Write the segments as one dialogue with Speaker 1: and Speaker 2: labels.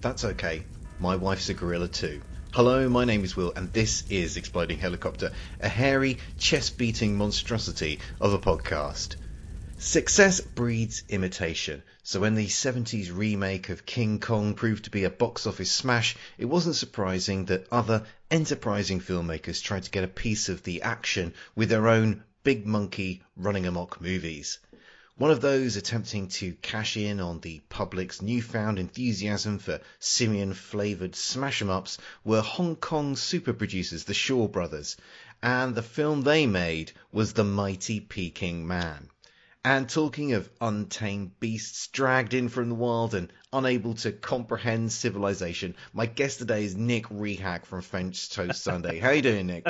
Speaker 1: That's okay. My wife's a gorilla too. Hello, my name is Will, and this is Exploding Helicopter, a hairy, chest-beating monstrosity of a podcast. Success breeds imitation, so when the 70s remake of King Kong proved to be a box office smash, it wasn't surprising that other enterprising filmmakers tried to get a piece of the action with their own big monkey running amok movies. One of those attempting to cash in on the public's newfound enthusiasm for simian-flavoured smash-em-ups were Hong Kong super producers, the Shaw Brothers, and the film they made was The Mighty Peking Man. And talking of untamed beasts dragged in from the wild and unable to comprehend civilization, my guest today is Nick Rehak from French Toast Sunday. How you doing, Nick?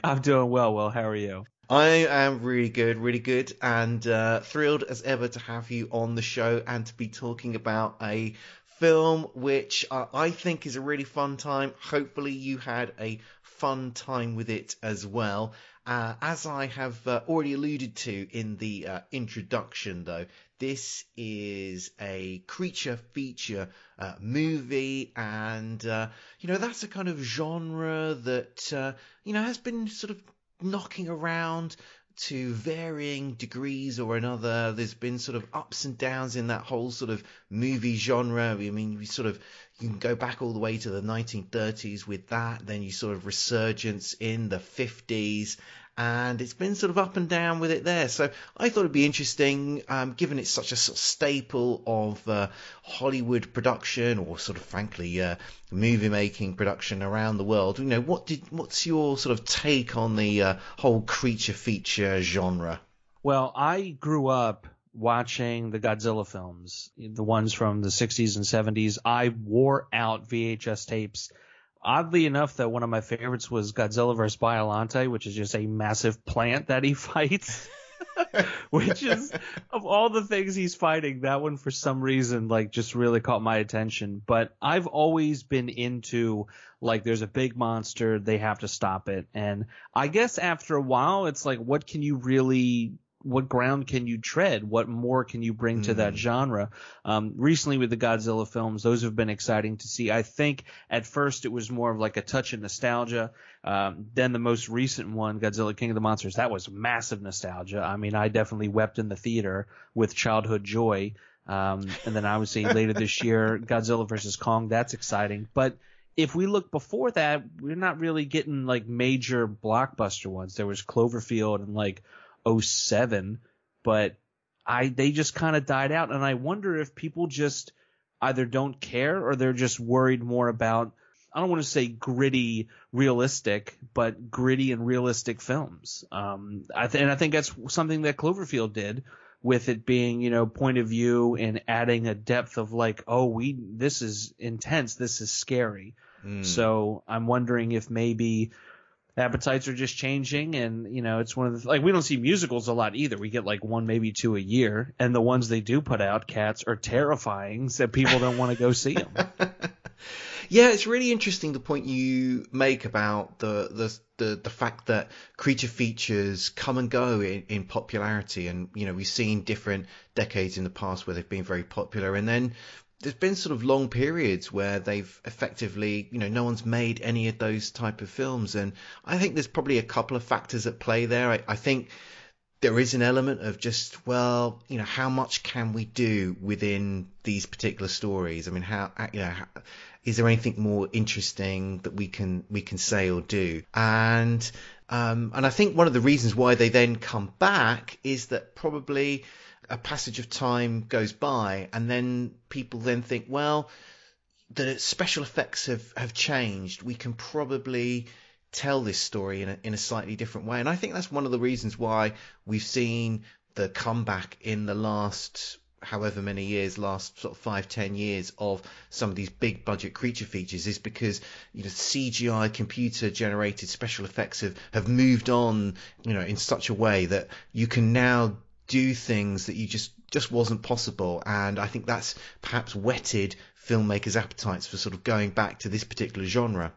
Speaker 2: I'm doing well, Will. How are you?
Speaker 1: I am really good, and thrilled as ever to have you on the show and to be talking about a film which I think is a really fun time. Hopefully you had a fun time with it as well. As I have already alluded to in the introduction, though, this is a creature feature movie, and that's a kind of genre that has been sort of knocking around to varying degrees or another. There's been sort of ups and downs in that whole sort of movie genre. I mean, you can go back all the way to the 1930s with that, then you sort of resurgence in the 50s, and it's been sort of up and down with it there. So I thought it'd be interesting, given it's such a sort of staple of Hollywood production, or sort of frankly movie making production around the world. What's your sort of take on the whole creature feature genre?
Speaker 2: Well, I grew up watching the Godzilla films, the ones from the 60s and 70s. I wore out VHS tapes. Oddly enough, though, one of my favorites was Godzilla vs. Biollante, which is just a massive plant that he fights. Which is, of all the things he's fighting, that one for some reason just really caught my attention. But I've always been into there's a big monster, they have to stop it. And I guess after a while, it's what ground can you tread? What more can you bring to that genre? Recently with the Godzilla films, those have been exciting to see. I think at first it was more of a touch of nostalgia. Then the most recent one, Godzilla King of the Monsters, that was massive nostalgia. I mean, I definitely wept in the theater with childhood joy. And then obviously later this year, Godzilla vs. Kong, that's exciting. But if we look before that, we're not really getting major blockbuster ones. There was Cloverfield and '07, but they just kind of died out, and I wonder if people just either don't care or they're just worried more about, I don't want to say gritty realistic, but gritty and realistic films. I think that's something that Cloverfield did, with it being point of view and adding a depth of this is intense, this is scary. So I'm wondering if maybe appetites are just changing, and it's one of the we don't see musicals a lot either. We get one, maybe two a year, and the ones they do put out, Cats, are terrifying, so people don't want to go see them.
Speaker 1: Yeah, it's really interesting the point you make about the fact that creature features come and go in popularity, and we've seen different decades in the past where they've been very popular, and then there's been sort of long periods where they've effectively, no one's made any of those type of films. And I think there's probably a couple of factors at play there. I think there is an element of just, how much can we do within these particular stories? I mean, is there anything more interesting that we can say or do? And I think one of the reasons why they then come back is that probably a passage of time goes by, and then people then think, well, the special effects have changed. We can probably tell this story in a slightly different way. And I think that's one of the reasons why we've seen the comeback in the last however many years, last sort of 5-10 years, of some of these big budget creature features, is because CGI computer generated special effects have moved on in such a way that you can now do things that you just wasn't possible. And I think that's perhaps whetted filmmakers' appetites for sort of going back to this particular genre.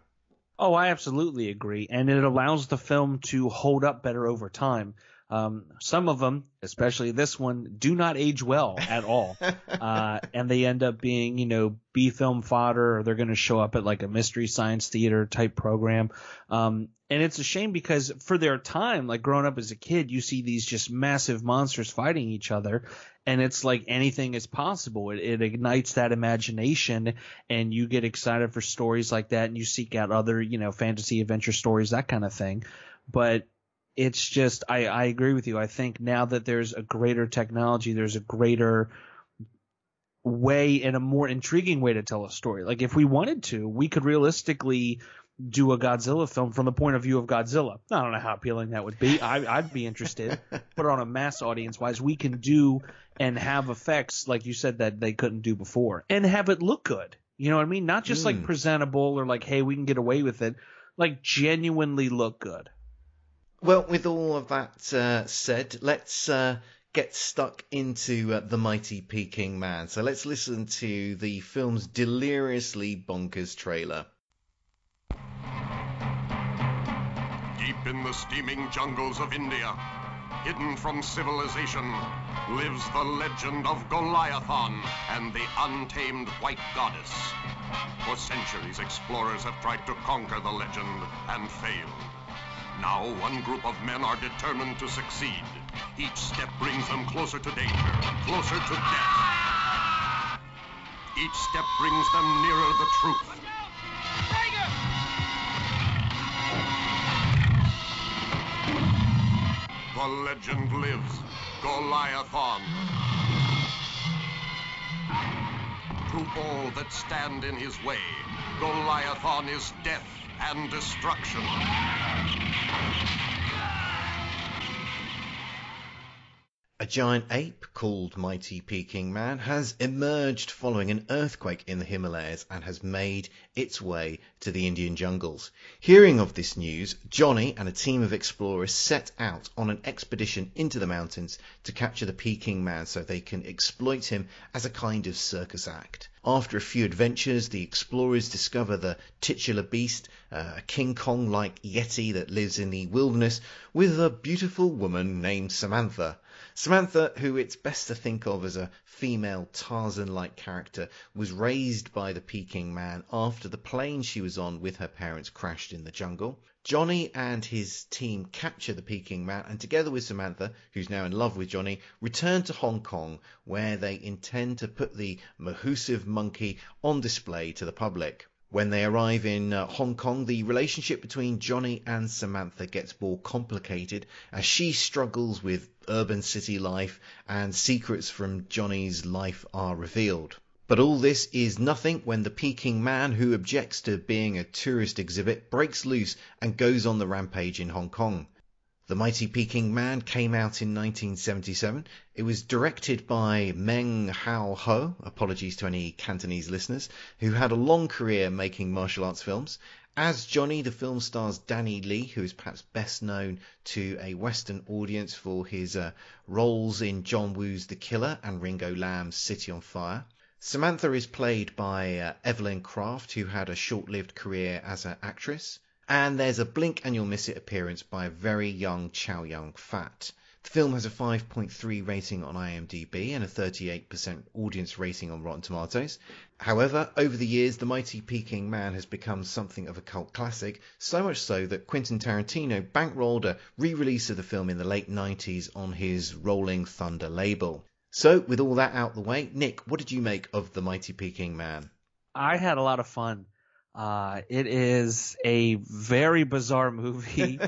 Speaker 2: Oh, I absolutely agree. And it allows the film to hold up better over time. Some of them, especially this one, do not age well at all. And they end up being, B-film fodder, or they're going to show up at like a Mystery Science Theater type program. And it's a shame because for their time, like growing up as a kid, you see these just massive monsters fighting each other. And it's like anything is possible. It ignites that imagination, and you get excited for stories like that, and you seek out other, fantasy adventure stories, that kind of thing. But it's just, I agree with you. I think now that there's a greater technology, there's a greater way and a more intriguing way to tell a story. Like if we wanted to, we could realistically do a Godzilla film from the point of view of Godzilla. I don't know how appealing that would be. I'd be interested. Put it on a mass audience wise. We can do and have effects, like you said, that they couldn't do before, and have it look good. You know what I mean? Not just like presentable or like, hey, we can get away with it. Like genuinely look good.
Speaker 1: Well, with all of that said, let's get stuck into the Mighty Peking Man. So let's listen to the film's deliriously bonkers trailer.
Speaker 3: Deep in the steaming jungles of India, hidden from civilization, lives the legend of Goliathon and the untamed white goddess. For centuries, explorers have tried to conquer the legend and failed. Now, one group of men are determined to succeed. Each step brings them closer to danger, closer to death. Each step brings them nearer the truth. The legend lives, Goliathon. To all that stand in his way, Goliathon is death and destruction.
Speaker 1: A giant ape called Mighty Peking Man has emerged following an earthquake in the Himalayas and has made its way to the Indian jungles. Hearing of this news, Johnny and a team of explorers set out on an expedition into the mountains to capture the Peking Man so they can exploit him as a kind of circus act. After a few adventures, the explorers discover the titular beast, a King Kong-like yeti that lives in the wilderness, with a beautiful woman named Samantha. Samantha, who it's best to think of as a female Tarzan-like character, was raised by the Peking Man after the plane she was on with her parents crashed in the jungle. Johnny and his team capture the Peking Man and together with Samantha, who's now in love with Johnny, return to Hong Kong where they intend to put the massive monkey on display to the public. When they arrive in Hong Kong, the relationship between Johnny and Samantha gets more complicated as she struggles with urban city life and secrets from Johnny's life are revealed. But all this is nothing when the Peking Man, who objects to being a tourist exhibit, breaks loose and goes on the rampage in Hong Kong. The Mighty Peking Man came out in 1977. It was directed by Meng Hua Ho, apologies to any Cantonese listeners, who had a long career making martial arts films. As Johnny, the film stars Danny Lee, who is perhaps best known to a Western audience for his roles in John Woo's The Killer and Ringo Lam's City on Fire. Samantha is played by Evelyne Kraft, who had a short-lived career as an actress. And there's a blink and you'll miss it appearance by a very young Chow Yun-fat. The film has a 5.3 rating on IMDb and a 38% audience rating on Rotten Tomatoes. However, over the years, The Mighty Peking Man has become something of a cult classic, so much so that Quentin Tarantino bankrolled a re-release of the film in the late 90s on his Rolling Thunder label. So, with all that out the way, Nick, what did you make of The Mighty Peking Man?
Speaker 2: I had a lot of fun. It is a very bizarre movie.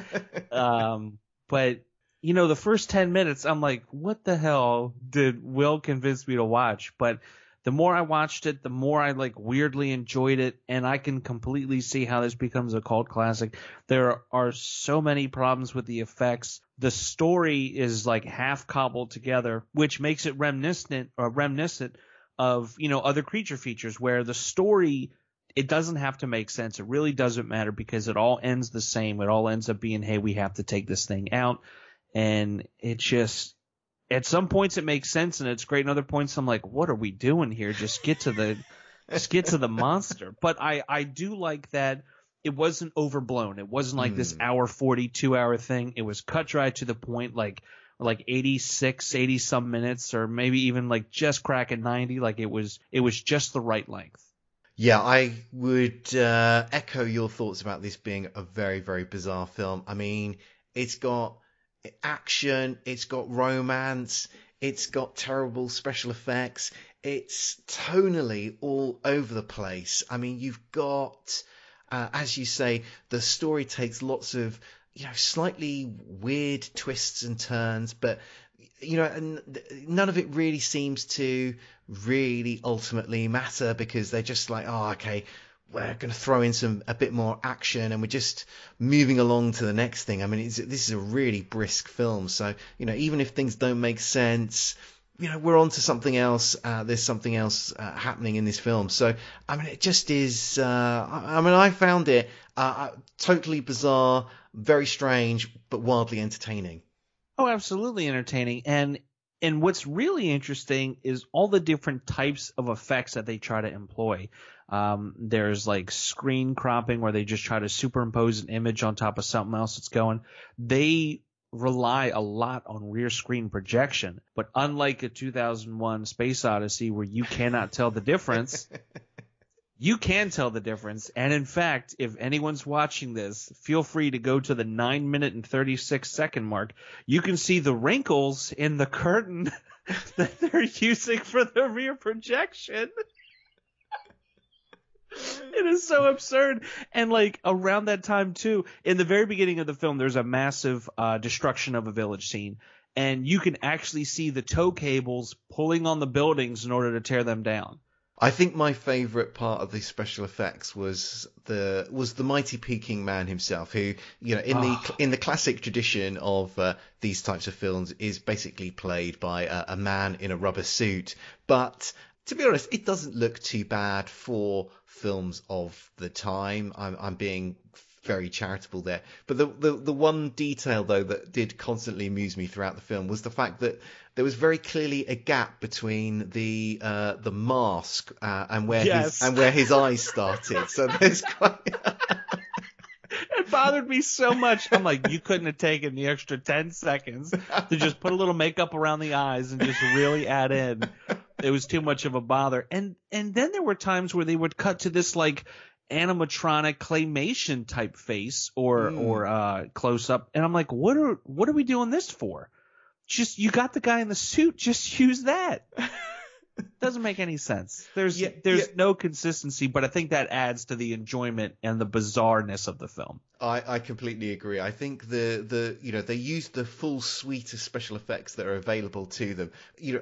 Speaker 2: But, the first 10 minutes, I'm like, what the hell did Will convince me to watch? But the more I watched it, the more I weirdly enjoyed it. And I can completely see how this becomes a cult classic. There are so many problems with the effects. The story is half cobbled together, which makes it reminiscent of, other creature features where the story, it doesn't have to make sense. It really doesn't matter because it all ends the same. It all ends up being, hey, we have to take this thing out. And it just, at some points it makes sense and it's great. And other points I'm like, what are we doing here? Just get to the monster. But I do like that it wasn't overblown. It wasn't like this
Speaker 1: Hmm.
Speaker 2: hour 40, 2 hour thing. It was cut dry to the point, like 86, 80 some minutes, or maybe even like just cracking 90. Like it was just the right length.
Speaker 1: Yeah, I would echo your thoughts about this being a very, very bizarre film. I mean, it's got action, it's got romance, it's got terrible special effects. It's tonally all over the place. I mean, you've got, as you say, the story takes lots of, slightly weird twists and turns, but and none of it really seems to really ultimately matter because they're just like, oh, okay, we're going to throw in a bit more action and we're just moving along to the next thing. I mean, this is a really brisk film, so even if things don't make sense, we're on to something else. There's something else happening in this film. So, I mean, it just is. I found it totally bizarre, very strange, but wildly entertaining.
Speaker 2: Oh, absolutely entertaining. And what's really interesting is all the different types of effects that they try to employ. There's like screen cropping where they just try to superimpose an image on top of something else that's going. They rely a lot on rear screen projection, but unlike a 2001 Space Odyssey where you cannot tell the difference, you can tell the difference. And in fact, if anyone's watching this, feel free to go to the 9-minute and 36-second mark. You can see the wrinkles in the curtain that they're using for the rear projection. It is so absurd. And like around that time too, in the very beginning of the film, there's a massive destruction of a village scene. And you can actually see the tow cables pulling on the buildings in order to tear them down.
Speaker 1: I think my favourite part of the special effects was the Mighty Peking Man himself, who in the classic tradition of these types of films is basically played by a man in a rubber suit. But to be honest, it doesn't look too bad for films of the time. I'm being very charitable there. But the one detail though that did constantly amuse me throughout the film was the fact that there was very clearly a gap between the mask and where his eyes started. So there's quite.
Speaker 2: It bothered me so much. I'm like, you couldn't have taken the extra 10 seconds to just put a little makeup around the eyes and just really add in. It was too much of a bother. And then there were times where they would cut to this like animatronic claymation type face or close up, and I'm like, what are we doing this for? Just, you got the guy in the suit, just use that. Doesn't make any sense. There's no consistency, but I think that adds to the enjoyment and the bizarreness of the film.
Speaker 1: I completely agree. I think they use the full suite of special effects that are available to them.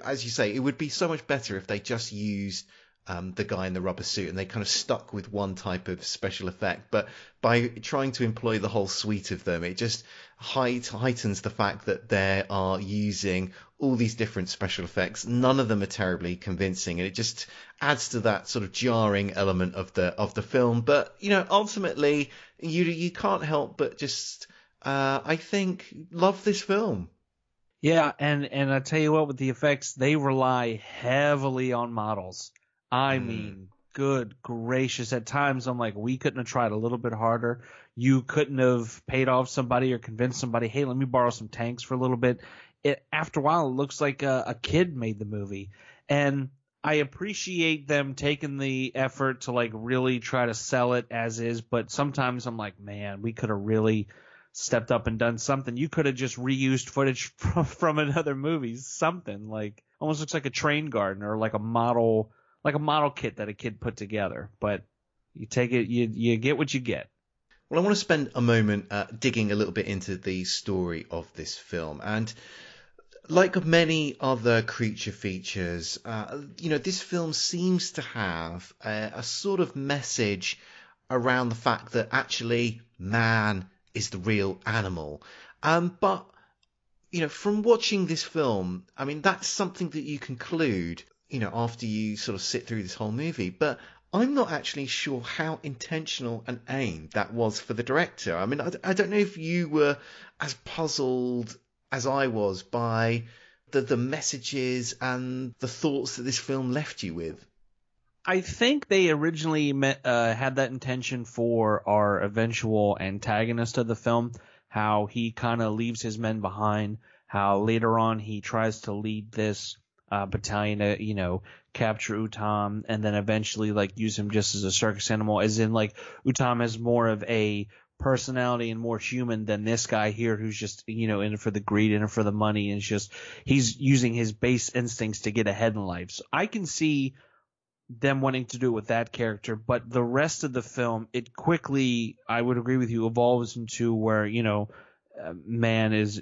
Speaker 1: As you say, it would be so much better if they just used the guy in the rubber suit and they kind of stuck with one type of special effect. But by trying to employ the whole suite of them, it just heightens the fact that they are using all these different special effects. None of them are terribly convincing, and it just adds to that sort of jarring element of the film. But ultimately, you can't help but just I think love this film.
Speaker 2: Yeah, and I tell you what, with the effects, they rely heavily on models. I mean, good gracious. At times, I'm like, we couldn't have tried a little bit harder. You couldn't have paid off somebody or convinced somebody, hey, let me borrow some tanks for a little bit. After a while, it looks like a kid made the movie. And I appreciate them taking the effort to like really try to sell it as is. But sometimes I'm like, man, we could have really stepped up and done something. You could have just reused footage from another movie. Something like almost looks like a train garden or like a model kit that a kid put together. But you take it, you get what you get.
Speaker 1: Well, I want to spend a moment digging a little bit into the story of this film. And like many other creature features, this film seems to have a sort of message around the fact that actually man is the real animal. But from watching this film, I mean, that's something that you conclude, after you sort of sit through this whole movie. But I'm not actually sure how intentional an aim that was for the director. I mean, I don't know if you were as puzzled as I was by the messages and the thoughts that this film left you with.
Speaker 2: I think they originally had that intention for our eventual antagonist of the film, how he kind of leaves his men behind, how later on he tries to lead this battalion to, capture Utam, and then eventually like use him just as a circus animal, as in like Utam has more of a personality and more human than this guy here who's just, in it for the greed, in it for the money, and it's just he's using his base instincts to get ahead in life. So I can see them wanting to do it with that character, but the rest of the film, it quickly, I would agree with you, evolves into where, man is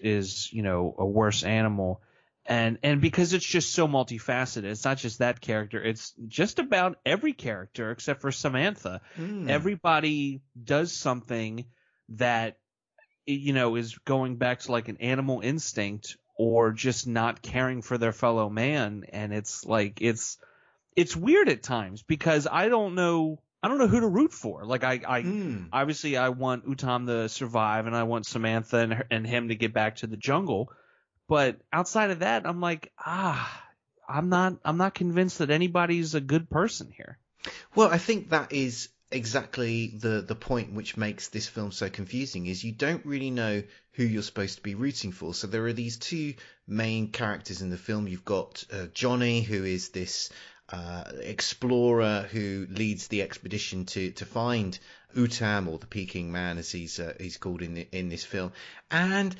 Speaker 2: a worse animal. And because it's just so multifaceted, it's not just that character, it's just about every character except for Samantha. Everybody does something that, is going back to like an animal instinct or just not caring for their fellow man. And it's like, it's weird at times because I don't know who to root for. Like obviously I want Utam to survive and I want Samantha and him to get back to the jungle. But outside of that, I'm like, I'm not convinced that anybody's a good person here.
Speaker 1: Well, I think that is exactly the point which makes this film so confusing, is you don't really know who you're supposed to be rooting for. So there are these two main characters in the film. You've got Johnny, who is this explorer who leads the expedition to find Utam, or the Peking Man as he's called in this film. And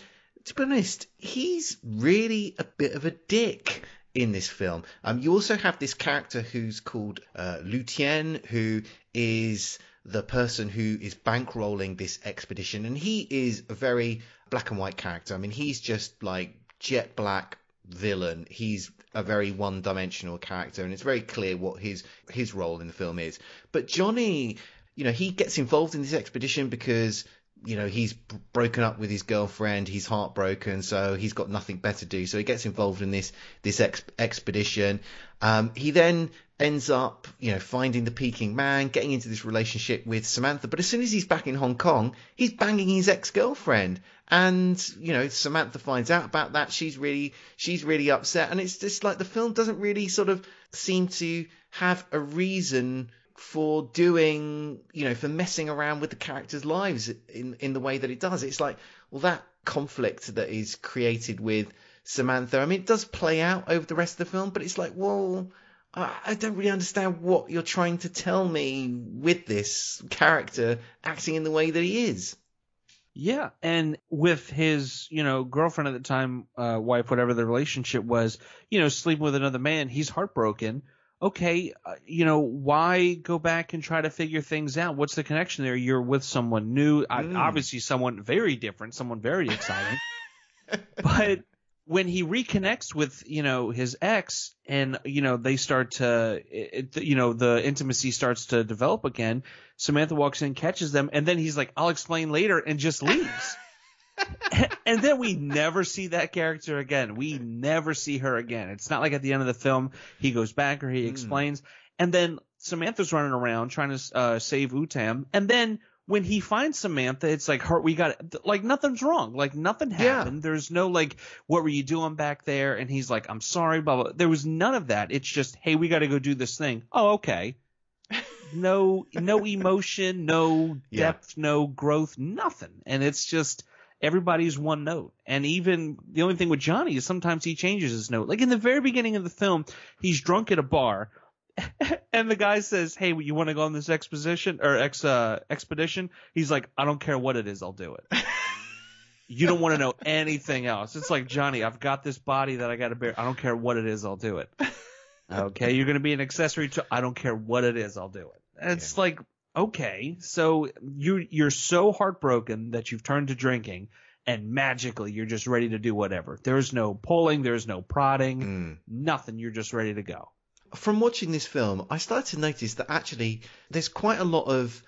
Speaker 1: to be honest, he's really a bit of a dick in this film. You also have this character who's called Lu Tian, who is the person who is bankrolling this expedition, and he is a very black and white character. I mean, he's just like jet black villain. He's a very one-dimensional character, and it's very clear what his role in the film is. But Johnny, he gets involved in this expedition because he's broken up with his girlfriend, he's heartbroken, so he's got nothing better to do, so he gets involved in this expedition. He then ends up finding the Peking Man, getting into this relationship with Samantha, but as soon as he's back in Hong Kong, he's banging his ex-girlfriend, and Samantha finds out about that. She's really upset, and it's just like the film doesn't really sort of seem to have a reason for doing, for messing around with the characters' lives in the way that it does. It's like, well, that conflict that is created with Samantha, I mean, it does play out over the rest of the film, but it's like, well, I don't really understand what you're trying to tell me with this character acting in the way that he is.
Speaker 2: Yeah, and with his, girlfriend at the time, wife, whatever the relationship was, sleeping with another man, he's heartbroken. Okay, why go back and try to figure things out? What's the connection there? You're with someone new, obviously someone very different, someone very exciting. But when he reconnects with, his ex and, they start to, the intimacy starts to develop again, Samantha walks in, catches them, and then he's like, I'll explain later, and just leaves. And then we never see that character again. We never see her again. It's not like at the end of the film he goes back or he explains. And then Samantha's running around trying to save Utam. And then when he finds Samantha, it's like nothing's wrong. Like nothing happened. Yeah. There's no like, what were you doing back there? And he's like, I'm sorry, blah, blah. There was none of that. It's just, hey, we got to go do this thing. Oh, okay. No emotion, no depth, no growth, nothing. And it's just, everybody's one note. And even the only thing with Johnny is sometimes he changes his note. Like in the very beginning of the film, he's drunk at a bar and the guy says, hey, you want to go on this expedition? He's like, I don't care what it is. I'll do it. You don't want to know anything else. It's like, Johnny, I've got this body that I got to bear. I don't care what it is. I'll do it. Okay. You're going to be an accessory to, I don't care what it is. I'll do it. And it's like, okay, so you're so heartbroken that you've turned to drinking, and magically you're just ready to do whatever. There's no pulling, there's no prodding, nothing. You're just ready to go.
Speaker 1: From watching this film, I started to notice that actually there's quite a lot of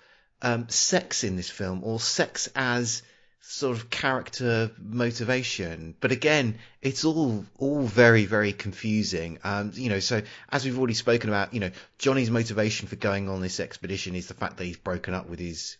Speaker 1: sex in this film, or sex as sort of character motivation. But again, it's all very, very confusing. So as we've already spoken about, Johnny's motivation for going on this expedition is the fact that he's broken up with his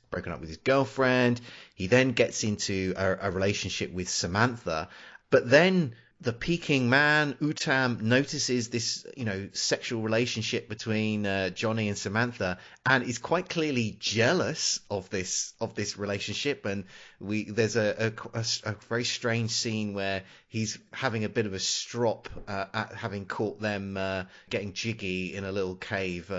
Speaker 1: girlfriend. He then gets into a relationship with Samantha, but then the Peking Man, Utam, notices this, sexual relationship between Johnny and Samantha, and is quite clearly jealous of this relationship. And there's a very strange scene where he's having a bit of a strop at having caught them getting jiggy in a little cave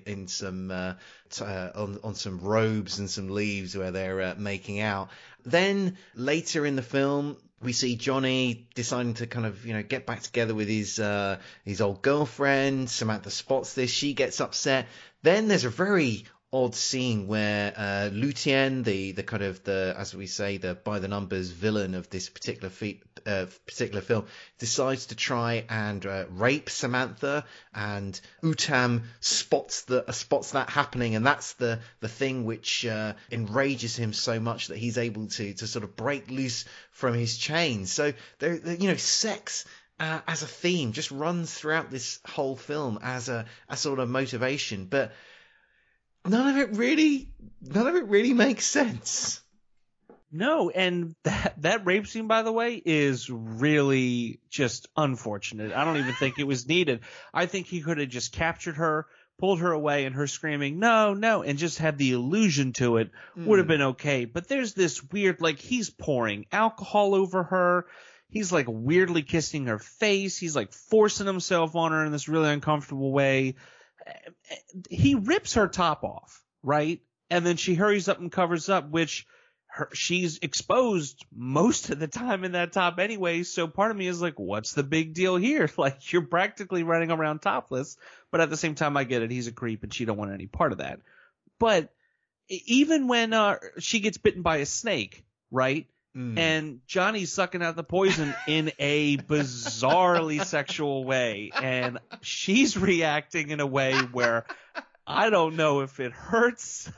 Speaker 1: in some on some robes and some leaves where they're making out. Then later in the film, we see Johnny deciding to kind of, get back together with his old girlfriend. Samantha spots this. She gets upset. Then there's a very odd scene where Lutien, the kind of as we say, the by the numbers villain of this particular film, decides to try and rape Samantha, and Utam spots that happening, and that's the thing which enrages him so much that he's able to sort of break loose from his chains. So sex as a theme just runs throughout this whole film as a sort of motivation, but none of it really makes sense.
Speaker 2: No, and that rape scene, by the way, is really just unfortunate. I don't even think it was needed. I think he could have just captured her, pulled her away, and her screaming, no, no, and just had the allusion to it would have been okay. But there's this weird, he's pouring alcohol over her. He's, weirdly kissing her face. He's, forcing himself on her in this really uncomfortable way. He rips her top off, right? And then she hurries up and covers up, which she's exposed most of the time in that top anyway. So part of me is like, what's the big deal here? You're practically running around topless. But at the same time, I get it. He's a creep and she don't want any part of that. But even when she gets bitten by a snake, right? And Johnny's sucking out the poison in a bizarrely sexual way. And she's reacting in a way where I don't know if it hurts.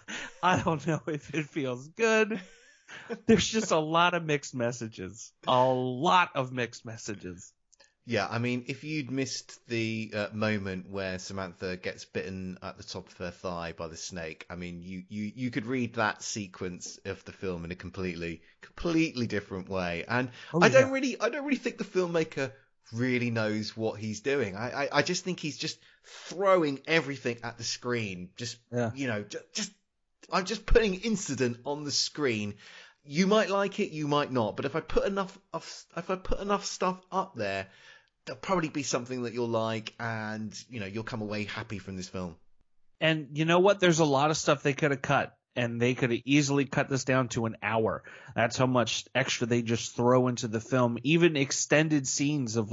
Speaker 2: I don't know if it feels good. There's just a lot of mixed messages. A lot of mixed messages.
Speaker 1: Yeah, I mean, if you'd missed the moment where Samantha gets bitten at the top of her thigh by the snake, I mean, you could read that sequence of the film in a completely different way. And I don't really think the filmmaker really knows what he's doing. I just think he's just throwing everything at the screen. I'm just putting incident on the screen. You might like it, you might not, but if I put enough stuff up there, there'll probably be something that you'll like, and you'll come away happy from this film.
Speaker 2: And you know what? There's a lot of stuff they could have cut, and they could have easily cut this down to an hour. That's how much extra they just throw into the film. Even extended scenes of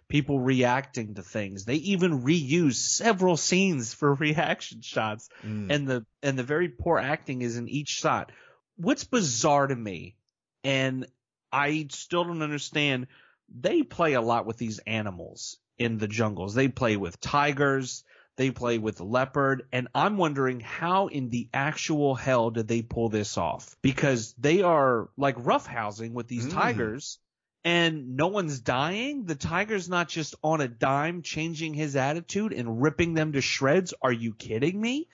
Speaker 2: people reacting to things. They even reuse several scenes for reaction shots, and the very poor acting is in each shot. What's bizarre to me, and I still don't understand, they play a lot with these animals in the jungles. They play with tigers, they play with leopard, and I'm wondering how in the actual hell did they pull this off? Because they are roughhousing with these tigers, and no one's dying. The tiger's not just on a dime changing his attitude and ripping them to shreds. Are you kidding me?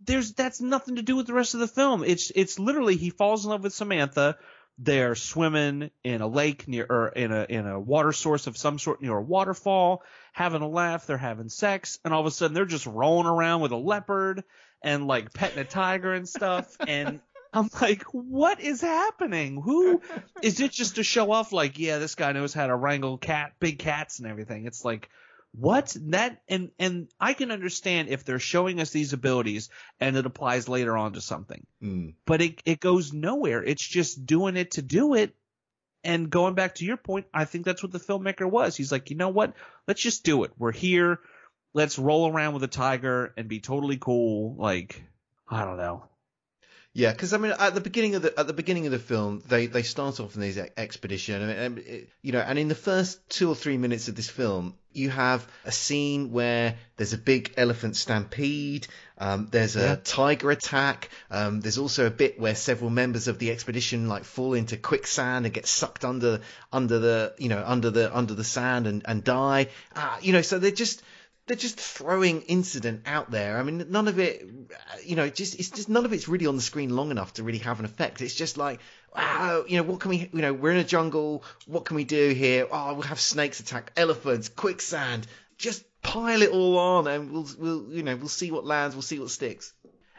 Speaker 2: That's nothing to do with the rest of the film. It's literally he falls in love with Samantha. They're swimming in a lake or in a water source of some sort near a waterfall, having a laugh. They're having sex, and all of a sudden they're just rolling around with a leopard and petting a tiger and stuff. And I'm like, what is happening? Who is it just to show off? Yeah, this guy knows how to wrangle big cats and everything. It's what that and I can understand if they're showing us these abilities and it applies later on to something, but it goes nowhere. It's just doing it to do it. And going back to your point, I think that's what the filmmaker was. He's like, you know what? Let's just do it. We're here. Let's roll around with a tiger and be totally cool. I don't know.
Speaker 1: Yeah, because I mean, at the beginning of the film, they start off in this expedition, and in the first 2 or 3 minutes of this film, you have a scene where there's a big elephant stampede, there's a tiger attack, there's also a bit where several members of the expedition fall into quicksand and get sucked under the sand and die. So they're just throwing incident out there. I mean, none of it, none of it's really on the screen long enough to really have an effect. It's just what can we, we're in a jungle. What can we do here? Oh, we'll have snakes attack elephants, quicksand. Just pile it all on, and we'll see what lands. We'll see what sticks.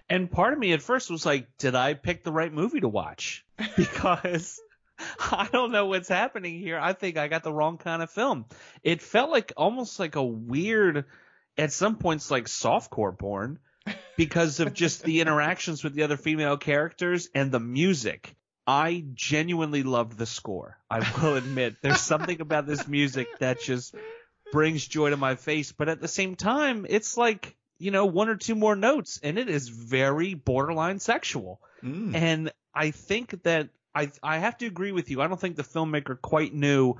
Speaker 2: And part of me at first was like, did I pick the right movie to watch? Because I don't know what's happening here. I think I got the wrong kind of film. It felt like almost like a weird, at some points, like softcore porn because of just the interactions with the other female characters and the music. I genuinely loved the score. I will admit there's something about this music that just brings joy to my face. But at the same time, it's like, one or two more notes and it is very borderline sexual. And I think that I have to agree with you. I don't think the filmmaker quite knew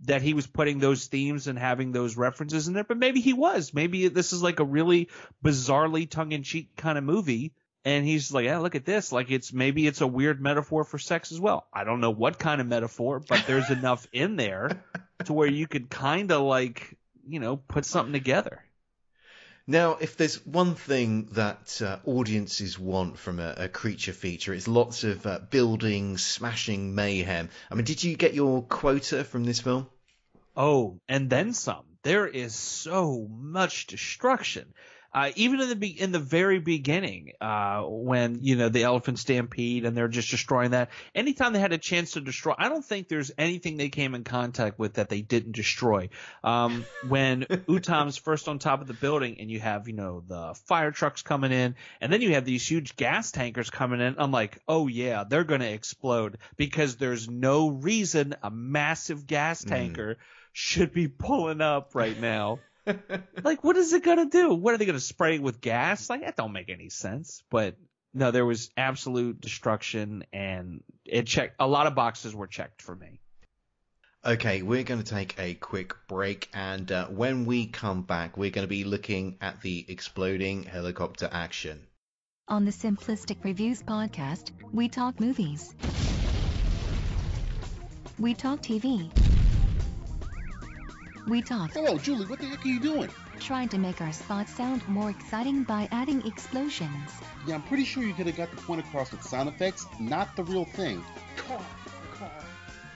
Speaker 2: that he was putting those themes and having those references in there, but maybe he was. Maybe this is like a really bizarrely tongue-in-cheek kind of movie, and he's like, yeah, look at this. Like maybe it's a weird metaphor for sex as well. I don't know what kind of metaphor, but there's enough in there to where you could kind of like, put something together.
Speaker 1: Now, if there's one thing that audiences want from a creature feature, it's lots of building, smashing, mayhem. I mean, did you get your quota from this film?
Speaker 2: Oh, and then some. There is so much destruction. Even in the very beginning, when, the elephant stampede and they're just destroying that, anytime they had a chance to destroy, I don't think there's anything they came in contact with that they didn't destroy. When Utam's first on top of the building and you have, the fire trucks coming in and then you have these huge gas tankers coming in, I'm like, oh yeah, they're going to explode because there's no reason a massive gas tanker should be pulling up right now. Like, what is it going to do? What are they going to spray it with gas? Like, that don't make any sense. But no, there was absolute destruction, and a lot of boxes were checked for me.
Speaker 1: Okay, we're going to take a quick break, and when we come back, we're going to be looking at the exploding helicopter action.
Speaker 4: On the Simplistic Reviews podcast, we talk movies. We talk TV. We talk.
Speaker 5: Hello, Julie, what the heck are you doing?
Speaker 4: Trying to make our spots sound more exciting by adding explosions.
Speaker 5: Yeah, I'm pretty sure you could have got the point across with sound effects, not the real thing.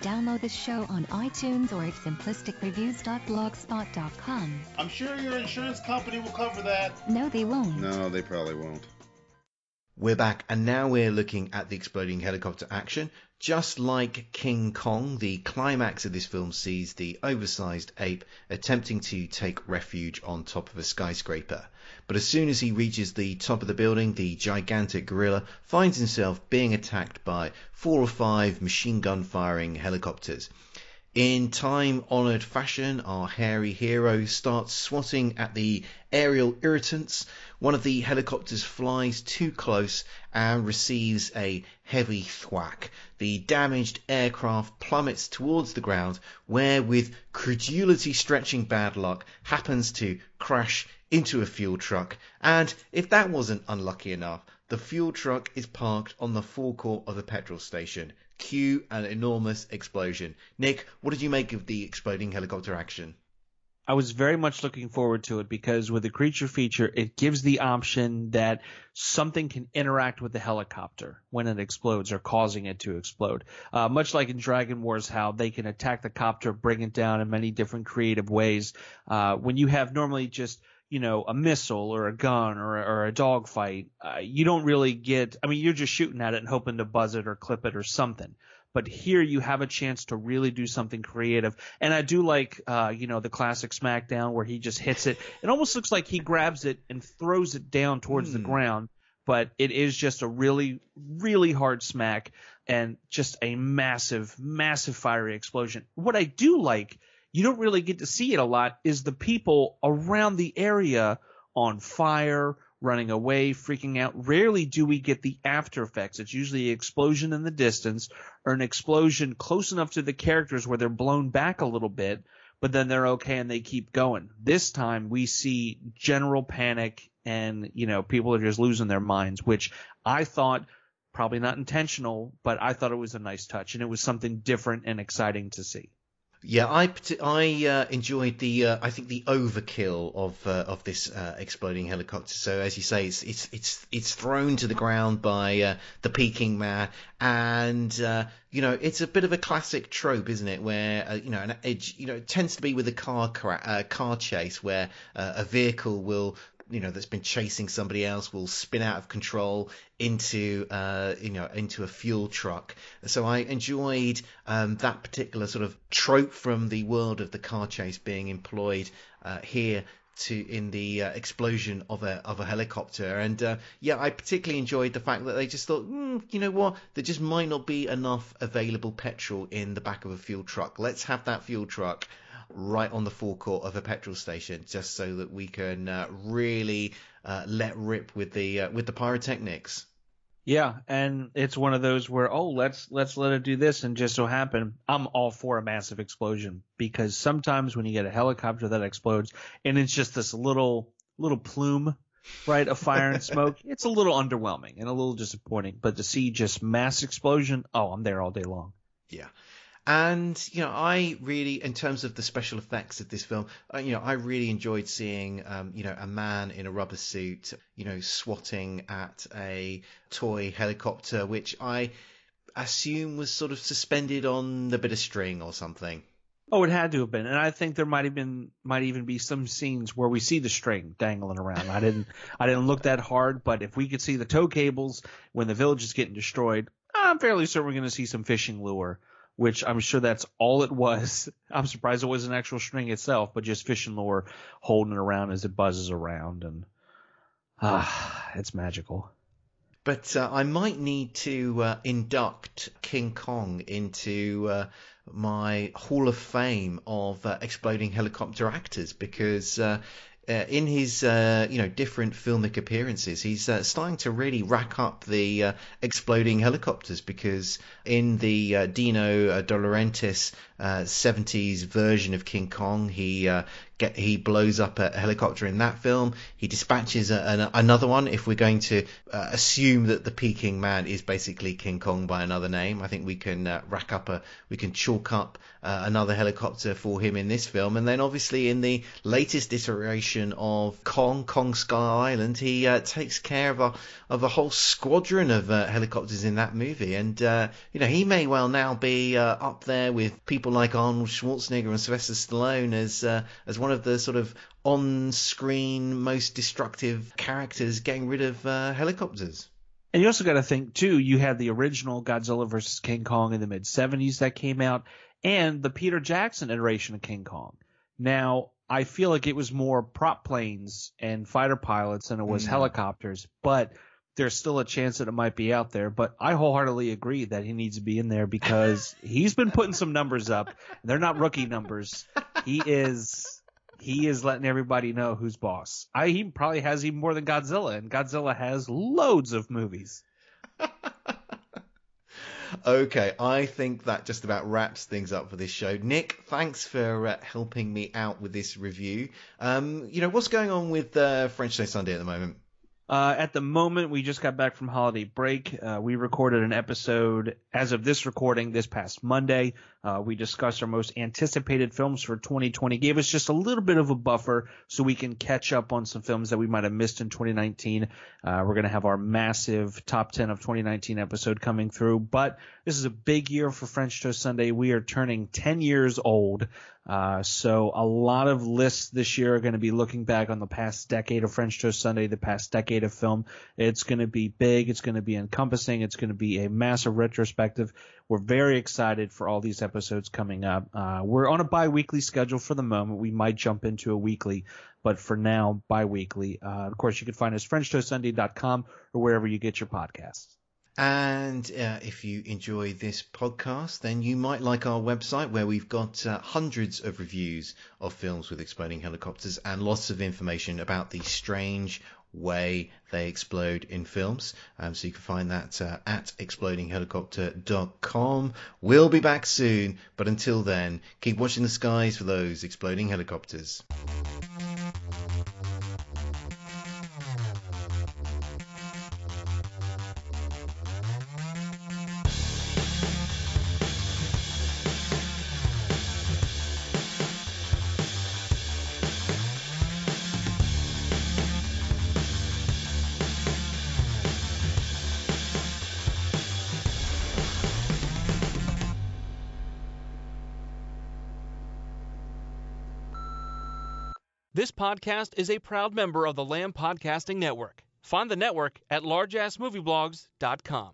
Speaker 4: Download the show on iTunes or at simplisticreviews.blogspot.com.
Speaker 5: I'm sure your insurance company will cover that.
Speaker 4: No, they won't.
Speaker 5: No, they probably won't.
Speaker 1: We're back, and now we're looking at the exploding helicopter action. Just like King Kong, the climax of this film sees the oversized ape attempting to take refuge on top of a skyscraper. But as soon as he reaches the top of the building, the gigantic gorilla finds himself being attacked by 4 or 5 machine gun firing helicopters. In time-honoured fashion, our hairy hero starts swatting at the aerial irritants. One of the helicopters flies too close and receives a heavy thwack. The damaged aircraft plummets towards the ground, where, with credulity stretching bad luck, happens to crash into a fuel truck. And if that wasn't unlucky enough, the fuel truck is parked on the forecourt of the petrol station. Cue an enormous explosion. Nick, what did you make of the exploding helicopter action?
Speaker 2: I was very much looking forward to it because with a creature feature, it gives the option that something can interact with the helicopter when it explodes or causing it to explode. Much like in Dragon Wars, how they can attack the copter, bring it down in many different creative ways. When you have normally just a missile or a gun or a dogfight, you don't really get – I mean, you're just shooting at it and hoping to buzz it or clip it or something. But here you have a chance to really do something creative. And I do like, the classic SmackDown where he just hits it. It almost looks like he grabs it and throws it down towards the ground. But it is just a really, really hard smack and just a massive, massive fiery explosion. What I do like, you don't really get to see it a lot, is the people around the area on fire, running away, freaking out. Rarely do we get the after effects. It's usually an explosion in the distance or an explosion close enough to the characters where they're blown back a little bit, but then they're okay and they keep going. This time we see general panic and, people are just losing their minds, which I thought, probably not intentional, but I thought it was a nice touch and it was something different and exciting to see.
Speaker 1: Yeah, I enjoyed the I think the overkill of this exploding helicopter. So as you say, it's thrown to the ground by the Peking Man, and it's a bit of a classic trope, isn't it? Where it tends to be with a car chase where a vehicle will, that's been chasing somebody else, will spin out of control into a fuel truck. So I enjoyed that particular sort of trope from the world of the car chase being employed here in the explosion of a helicopter. And I particularly enjoyed the fact that they just thought, you know what, there just might not be enough available petrol in the back of a fuel truck. Let's have that fuel truck right on the forecourt of a petrol station, just so that we can really let rip with the pyrotechnics.
Speaker 2: Yeah, and it's one of those where, let's let it do this, and just so happen, I'm all for a massive explosion, because sometimes when you get a helicopter that explodes and it's just this little plume, right, of fire and smoke, it's a little underwhelming and a little disappointing. But to see just mass explosion, I'm there all day long.
Speaker 1: Yeah. And, I really, in terms of the special effects of this film, I really enjoyed seeing, a man in a rubber suit, swatting at a toy helicopter, which I assume was sort of suspended on a bit of string or something.
Speaker 2: Oh, it had to have been. And I think there might even be some scenes where we see the string dangling around. I didn't look that hard, but if we could see the tow cables when the village is getting destroyed, I'm fairly certain we're going to see some fishing lure, which I'm sure that's all it was. I'm surprised it wasn't an actual string itself, but just fishing lure holding it around as it buzzes around. And it's magical.
Speaker 1: But I might need to induct King Kong into my Hall of Fame of exploding helicopter actors, because in his different filmic appearances, he's starting to really rack up the exploding helicopters, because in the Dino De Laurentiis 70s version of King Kong, he blows up a helicopter in that film. He dispatches another one. If we're going to assume that the Peking Man is basically King Kong by another name, I think we can we can chalk up another helicopter for him in this film. And then obviously in the latest iteration of Kong Skull Island, he takes care of a whole squadron of helicopters in that movie. And he may well now be up there with people like Arnold Schwarzenegger and Sylvester Stallone as one of the sort of on-screen most destructive characters getting rid of helicopters.
Speaker 2: And you also got to think, too, you had the original Godzilla vs. King Kong in the mid-'70s that came out, and the Peter Jackson iteration of King Kong. Now, I feel like it was more prop planes and fighter pilots than it was helicopters, but there's still a chance that it might be out there. But I wholeheartedly agree that he needs to be in there, because he's been putting some numbers up. They're not rookie numbers. He is letting everybody know who's boss. He probably has even more than Godzilla, and Godzilla has loads of movies.
Speaker 1: Okay, I think that just about wraps things up for this show. Nick, thanks for helping me out with this review. What's going on with French Toast Sunday at the moment?
Speaker 2: At the moment, we just got back from holiday break. We recorded an episode as of this recording this past Monday. We discussed our most anticipated films for 2020, gave us just a little bit of a buffer so we can catch up on some films that we might have missed in 2019. We're going to have our massive top 10 of 2019 episode coming through, but this is a big year for French Toast Sunday. We are turning 10 years old. So a lot of lists this year are going to be looking back on the past decade of French Toast Sunday, the past decade of film. It's going to be big. It's going to be encompassing. It's going to be a massive retrospective. We're very excited for all these episodes coming up. We're on a bi-weekly schedule for the moment. We might jump into a weekly, but for now, bi-weekly. Of course, you can find us FrenchToastSunday.com or wherever you get your podcasts.
Speaker 1: And if you enjoy this podcast, then you might like our website, where we've got hundreds of reviews of films with exploding helicopters and lots of information about the strange way they explode in films. So you can find that at explodinghelicopter.com. We'll be back soon, but until then, keep watching the skies for those exploding helicopters.
Speaker 6: This podcast is a proud member of the Lamb Podcasting Network. Find the network at largeassmovieblogs.com.